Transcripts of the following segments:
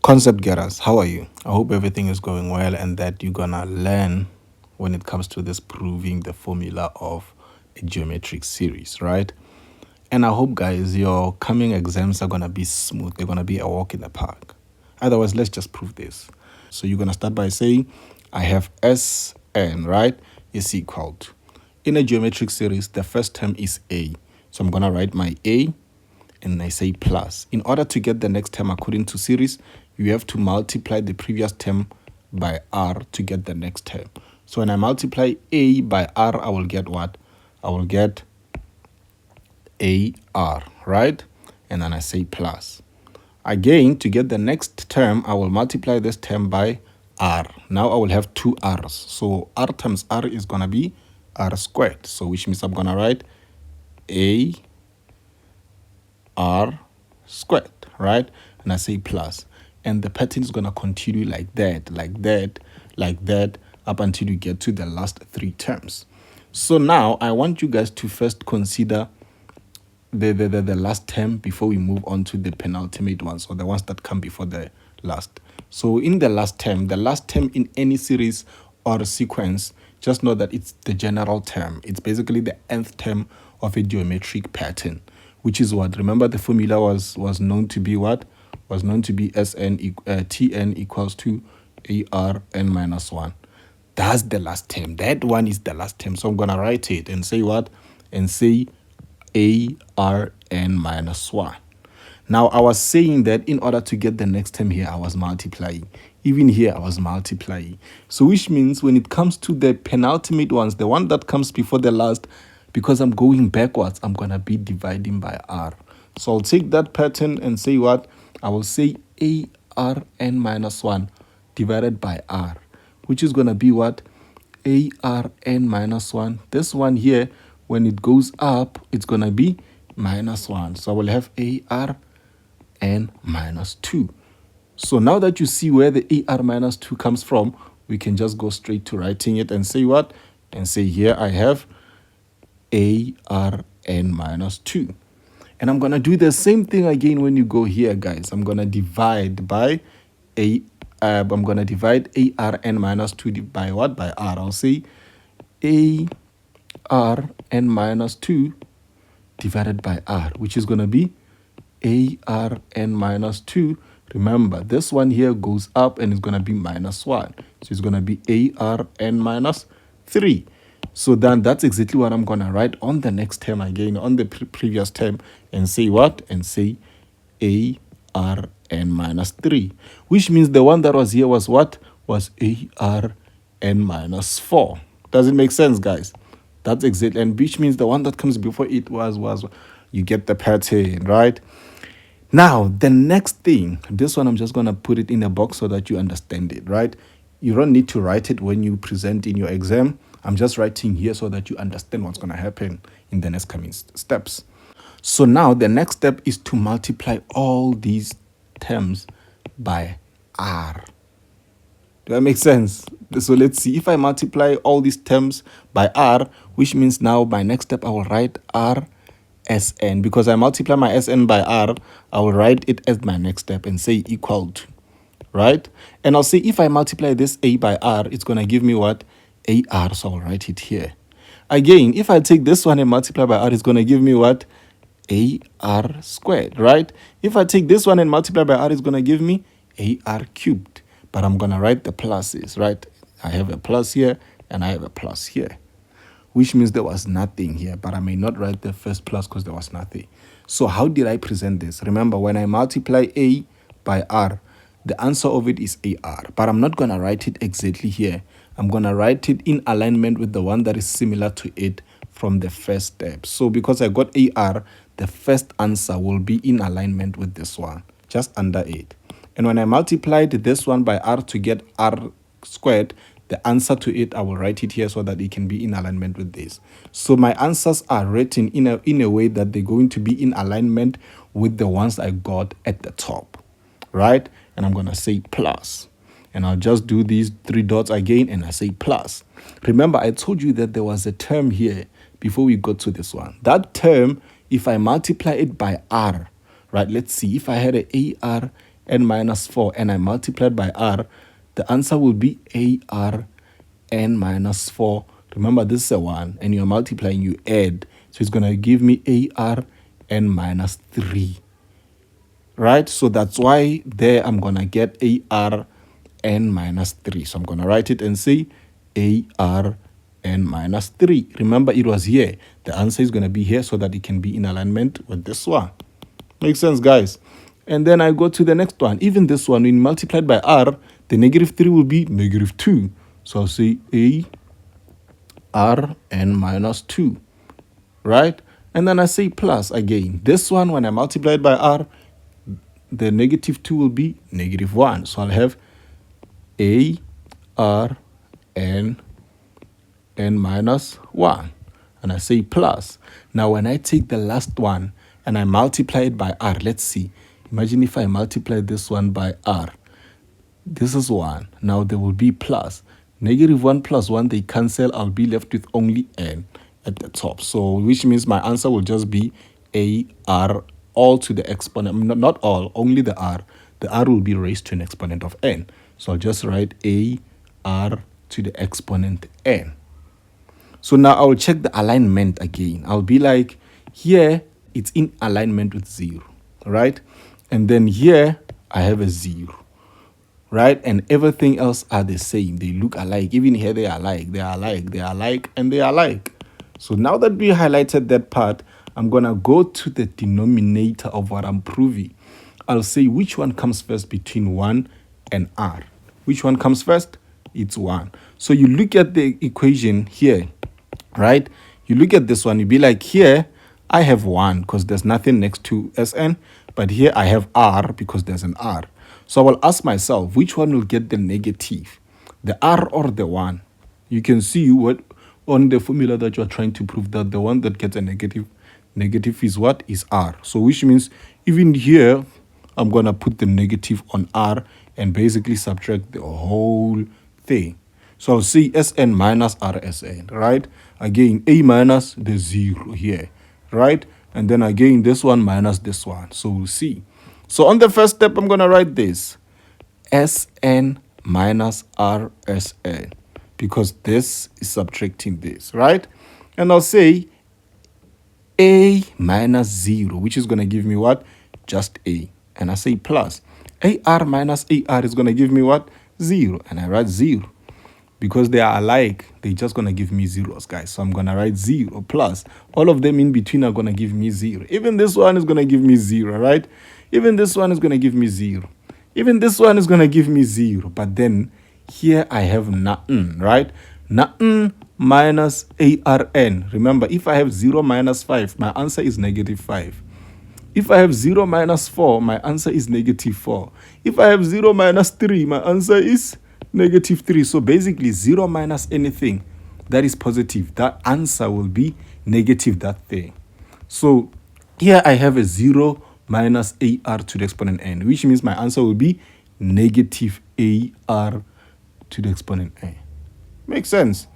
Concept getters, how are you? I hope everything is going well and that you're gonna learn when it comes to this proving the formula of a geometric series, right? And I hope, guys, your coming exams are gonna be smooth. They're gonna be a walk in the park. Otherwise, let's just prove this. So you're gonna start by saying, I have Sn, right, is equal to. In a geometric series, the first term is A. So I'm gonna write my A and I say plus. In order to get the next term according to series, you have to multiply the previous term by r to get the next term. So when I multiply a by r, I will get what? I will get ar, right? And then I say plus. Again, to get the next term, I will multiply this term by r. Now I will have two r's. So r times r is going to be r squared. So which means I'm going to write a r squared, right? And I say plus. And the pattern is going to continue like that, up until you get to the last three terms. So now I want you guys to first consider the last term before we move on to the penultimate ones, or the ones that come before the last. So in the last term in any series or sequence, just know that it's the general term. It's basically the nth term of a geometric pattern, which is what? Remember, the formula was known to be what? Was known to be Tn equals to Arn minus 1. That's the last term. That one is the last term. So I'm going to write it and say what? And say Arn minus 1. Now, I was saying that in order to get the next term here, I was multiplying. Even here, I was multiplying. So which means when it comes to the penultimate ones, the one that comes before the last, because I'm going backwards, I'm going to be dividing by r. So I'll take that pattern and say what? I will say Arn minus 1 divided by r, which is going to be what? Arn minus 1. This one here, when it goes up, it's going to be minus 1. So I will have Arn minus 2. So now that you see where the Ar minus 2 comes from, we can just go straight to writing it and say what? And say here I have Arn minus 2. And I'm going to do the same thing again when you go here, guys. I'm going to divide by I'm going to divide Arn minus 2 by what? By r. I'll say Arn minus 2 divided by r, which is going to be Arn minus 2. Remember, this one here goes up and it's going to be minus 1. So it's going to be Arn minus 3. So then that's exactly what I'm going to write on the next term again, on the previous term, and say what? And say Arn minus 3. Which means the one that was here was what? Was Arn minus 4. Does it make sense, guys? That's exactly, and which means the one that comes before it was you get the pattern, right? Now, the next thing, this one I'm just going to put it in a box so that you understand it, right? You don't need to write it when you present in your exam. I'm just writing here so that you understand what's going to happen in the next coming steps. So now the next step is to multiply all these terms by r. Does that make sense? So let's see. If I multiply all these terms by r, which means now my next step I will write Sn. Because I multiply my Sn by r, I will write it as my next step and say equal to, right? And I'll say if I multiply this a by r, it's going to give me what? Ar. So I'll write it here. Again, if I take this one and multiply by r, it's going to give me what? Ar squared, right? If I take this one and multiply by r, it's going to give me Ar cubed. But I'm going to write the pluses, right? I have a plus here and I have a plus here, which means there was nothing here. But I may not write the first plus because there was nothing. So how did I present this? Remember, when I multiply a by r, the answer of it is Ar. But I'm not going to write it exactly here. I'm going to write it in alignment with the one that is similar to it from the first step. So because I got Ar, the first answer will be in alignment with this one, just under it. And when I multiplied this one by r to get r squared, the answer to it, I will write it here so that it can be in alignment with this. So my answers are written in a way that they're going to be in alignment with the ones I got at the top, right? And I'm going to say plus. And I'll just do these 3 dots again and I say plus. Remember, I told you that there was a term here before we got to this one. That term, if I multiply it by r, right? Let's see. If I had a Arn n minus 4 and I multiplied by r, the answer will be ar n minus 4. Remember, this is a 1, and you're multiplying, you add. So it's going to give me ar n minus 3. Right? So that's why there I'm going to get ar n minus 3. So I'm going to write it and say ar n minus 3. Remember, it was here. The answer is going to be here so that it can be in alignment with this one. Makes sense, guys? And then I go to the next one. Even this one, when multiplied by r, the negative 3 will be negative 2. So I'll say ar n minus 2. Right? And then I say plus again. This one, when I multiply it by r, the negative 2 will be negative 1. So I'll have ar n minus 1. And I say plus. Now, when I take the last one and I multiply it by r, let's see. Imagine if I multiply this one by r. This is 1. Now, there will be plus. Negative 1 plus 1, they cancel. I'll be left with only n at the top. So, which means my answer will just be ar all to the exponent. Not all, only the r. The r will be raised to an exponent of n. So, I'll just write ar to the exponent n. So now I'll check the alignment again. I'll be like, here it's in alignment with 0, right? And then here I have a 0, right? And everything else are the same. They look alike. Even here they are alike, they are alike, they are alike, and they are alike. So now that we highlighted that part, I'm going to go to the denominator of what I'm proving. I'll say which one comes first between 1 and r. Which one comes first? It's 1. So you look at the equation here. Right? You look at this one, you be like, here I have 1 because there's nothing next to Sn, but here I have r because there's an r. So I will ask myself, which one will get the negative, the r or the 1? You can see what on the formula that you're trying to prove that the one that gets a negative is what? Is r. So which means even here, I'm going to put the negative on r and basically subtract the whole thing. So I'll see Sn minus Rsn, right? Again, a minus the 0 here, right? And then again, this one minus this one. So we'll see. So on the first step, I'm going to write this. Sn minus Rsn. Because this is subtracting this, right? And I'll say a minus 0, which is going to give me what? Just a. And I say plus. Ar minus Ar is going to give me what? 0. And I write 0. Because they are alike, they're just going to give me zeros, guys. So I'm going to write 0 plus. All of them in between are going to give me 0. Even this one is going to give me 0, right? Even this one is going to give me 0. Even this one is going to give me 0. But then here I have nothing, right? Nothing minus ARN. Remember, if I have 0 minus 5, my answer is negative 5. If I have 0 minus 4, my answer is negative 4. If I have 0 minus 3, my answer is negative 3. So basically 0 minus anything that is positive, that answer will be negative that thing. So here I have a 0 minus AR to the exponent n, which means my answer will be negative AR to the exponent n. Makes sense?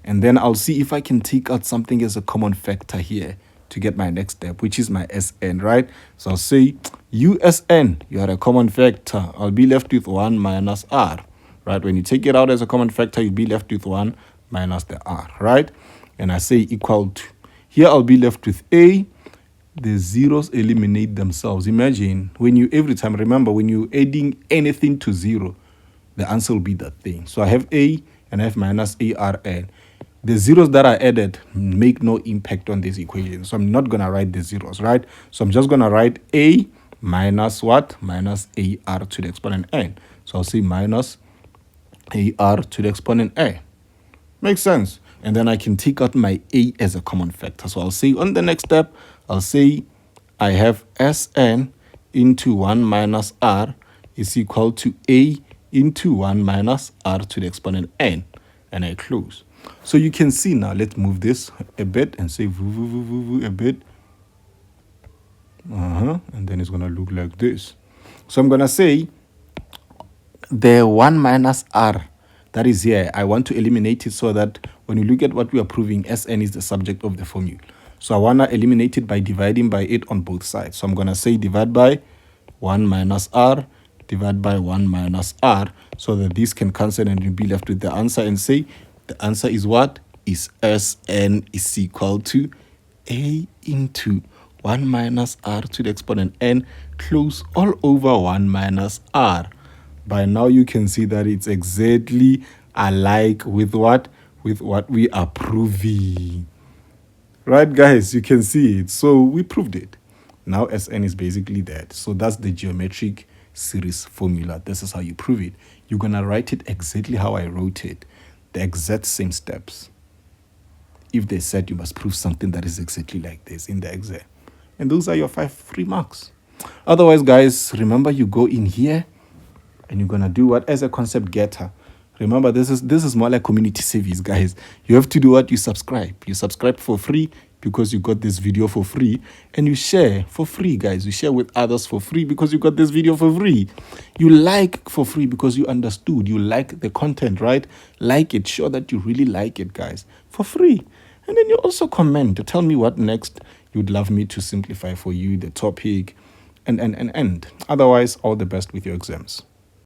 And then I'll see if I can take out something as a common factor here to get my next step, which is my Sn, right? So I'll say USN, you are a common factor. I'll be left with 1 minus R. Right? When you take it out as a common factor, you'll be left with 1 minus the r, right? And I say equal to. Here I'll be left with a. The zeros eliminate themselves. Imagine when you, every time, remember, when you're adding anything to 0, the answer will be that thing. So I have a and I have minus ARN. The zeros that are added make no impact on this equation. So I'm not going to write the zeros, right? So I'm just going to write a minus what? Minus AR to the exponent n. So I'll say minus AR to the exponent a. Makes sense? And then I can take out my a as a common factor. So I'll say on the next step, I'll say I have Sn into 1 minus r is equal to a into 1 minus r to the exponent n. And I close. So you can see now, let's move this a bit and say a bit. And then it's going to look like this. So I'm going to say the 1 minus r that is here, I want to eliminate it so that when you look at what we are proving, Sn is the subject of the formula. So I want to eliminate it by dividing by it on both sides. So I'm going to say divide by 1 minus r divide by 1 minus r, so that this can cancel and you'll be left with the answer, and say the answer is what? Is Sn is equal to a into 1 minus r to the exponent n close all over 1 minus r. By now you can see that it's exactly alike with what? With what we are proving. Right, guys? You can see it. So we proved it. Now Sn is basically that. So that's the geometric series formula. This is how you prove it. You're going to write it exactly how I wrote it. The exact same steps. If they said you must prove something that is exactly like this in the exam. And those are your 5 free marks. Otherwise, guys, remember you go in here and you're going to do what? As a concept getter. Remember, this is more like community service, guys. You have to do what? You subscribe. You subscribe for free because you got this video for free. And you share for free, guys. You share with others for free because you got this video for free. You like for free because you understood. You like the content, right? Like it. Show that you really like it, guys. For free. And then you also comment to tell me what next you'd love me to simplify for you, the topic, and. Otherwise, all the best with your exams.